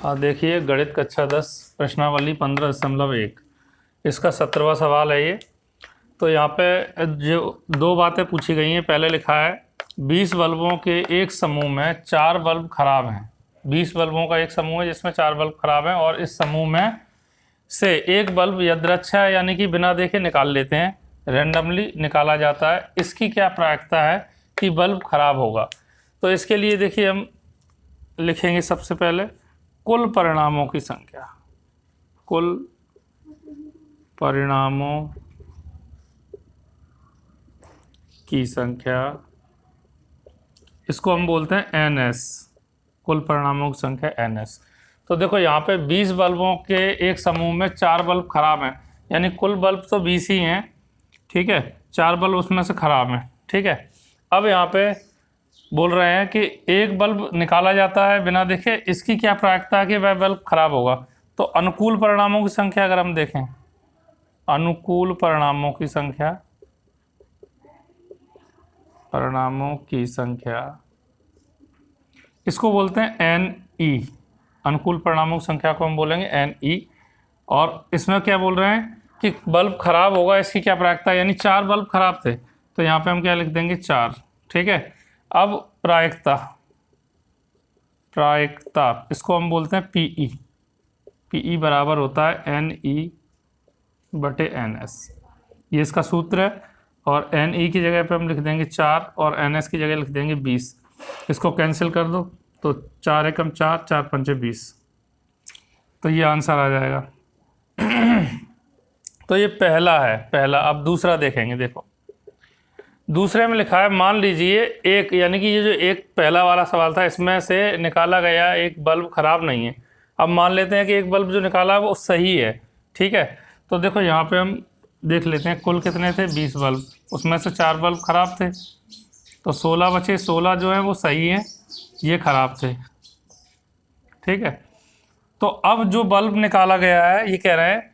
हाँ देखिए, गणित कक्षा 10 प्रश्नावली 15.1 इसका 17वां सवाल है ये। तो यहाँ पे जो दो बातें पूछी गई हैं, पहले लिखा है 20 बल्बों के एक समूह में 4 बल्ब खराब हैं। 20 बल्बों का एक समूह है जिसमें 4 बल्ब खराब हैं और इस समूह में से एक बल्ब यदृच्छा है, यानी कि बिना देखे निकाल लेते हैं, रैंडमली निकाला जाता है। इसकी क्या प्रायिकता है कि बल्ब खराब होगा? तो इसके लिए देखिए हम लिखेंगे सबसे पहले कुल परिणामों की संख्या। कुल परिणामों की संख्या, इसको हम बोलते हैं NS। कुल परिणामों की संख्या NS। तो देखो यहाँ पे 20 बल्बों के एक समूह में 4 बल्ब खराब हैं, यानी कुल बल्ब तो 20 ही हैं, ठीक है, 4 बल्ब उसमें से खराब हैं, ठीक है। अब यहाँ पे बोल रहे हैं कि एक बल्ब निकाला जाता है बिना देखे, इसकी क्या प्रायिकता है कि वह बल्ब खराब होगा? तो अनुकूल परिणामों की संख्या अगर हम देखें, अनुकूल परिणामों की संख्या, परिणामों की संख्या, इसको बोलते हैं NE। अनुकूल परिणामों की संख्या को हम बोलेंगे NE। और इसमें क्या बोल रहे हैं कि बल्ब खराब होगा, इसकी क्या प्रायिकता है, यानी 4 बल्ब खराब थे, तो यहाँ पे हम क्या लिख देंगे 4, ठीक है। अब प्रायिकता, प्रायिकता इसको हम बोलते हैं PE। PE बराबर होता है NE/NS, ये इसका सूत्र है। और NE की जगह पे हम लिख देंगे 4 और NS की जगह लिख देंगे 20। इसको कैंसिल कर दो तो 4 एकम 4, 4 पंचे 20, तो ये आंसर आ जाएगा। तो ये पहला है, पहला। अब दूसरा देखेंगे। देखो दूसरे में लिखा है, मान लीजिए एक, यानी कि ये जो एक पहला वाला सवाल था इसमें से निकाला गया एक बल्ब खराब नहीं है। अब मान लेते हैं कि एक बल्ब जो निकाला है वो सही है, ठीक है। तो देखो यहाँ पे हम देख लेते हैं कुल कितने थे, 20 बल्ब, उसमें से 4 बल्ब खराब थे, तो 16 बचे। 16 जो है वो सही है, ये खराब थे, ठीक है। तो अब जो बल्ब निकाला गया है, ये कह रहे हैं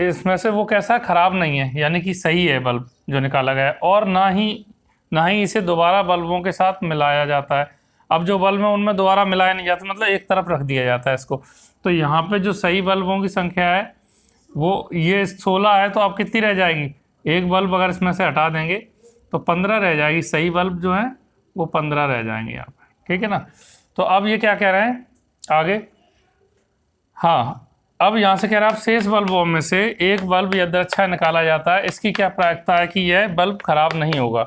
इसमें से वो कैसा खराब नहीं है, यानी कि सही है बल्ब जो निकाला गया है, और ना ही इसे दोबारा बल्बों के साथ मिलाया जाता है। अब जो बल्ब है उनमें दोबारा मिलाया नहीं जाता, मतलब एक तरफ रख दिया जाता है इसको। तो यहाँ पे जो सही बल्बों की संख्या है वो ये 16 है, तो अब कितनी रह जाएगी, एक बल्ब अगर इसमें से हटा देंगे तो 15 रह जाएगी। सही बल्ब जो है वो 15 रह जाएंगे यहाँ पे, ठीक है ना। तो अब ये क्या कह रहे हैं आगे, हाँ, अब यहाँ से कह रहा है आप शेष बल्बों में से एक बल्ब यदृच्छा निकाला जाता है, इसकी क्या प्रायिकता है कि यह बल्ब खराब नहीं होगा?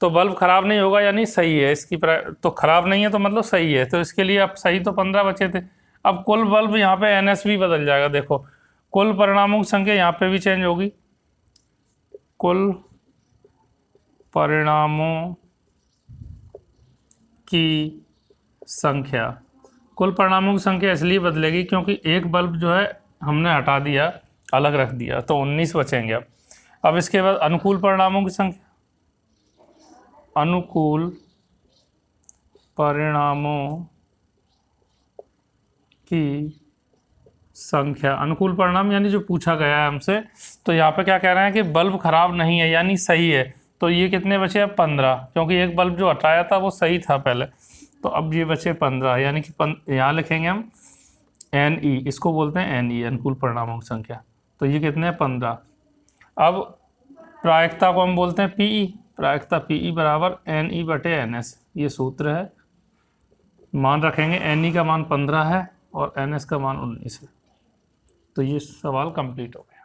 तो बल्ब खराब नहीं होगा यानी सही है, इसकी तो खराब नहीं है तो मतलब सही है, तो इसके लिए अब सही तो 15 बचे थे। अब कुल बल्ब यहाँ पे NS भी बदल जाएगा। देखो कुल परिणामों की संख्या यहाँ पे भी चेंज होगी। कुल परिणामों की संख्या, कुल परिणामों की संख्या इसलिए बदलेगी क्योंकि एक बल्ब जो है हमने हटा दिया, अलग रख दिया, तो 19 बचेंगे। अब इसके बाद अनुकूल परिणामों की संख्या, अनुकूल परिणामों की संख्या, अनुकूल परिणाम यानी जो पूछा गया है हमसे। तो यहाँ पे क्या कह रहे हैं कि बल्ब खराब नहीं है यानी सही है, तो ये कितने बचे अब 15, क्योंकि एक बल्ब जो हटाया था वो सही था पहले, तो अब ये बचे 15, यानी कि यहाँ लिखेंगे हम NE, इसको बोलते हैं NE, अनुकूल परिणामों की संख्या। तो ये कितने हैं 15। अब प्रायिकता को हम बोलते हैं PE। प्रायिकता PE बराबर NE/NS, ये सूत्र है। मान रखेंगे NE का मान 15 है और NS का मान 19 है। तो ये सवाल कंप्लीट हो गया।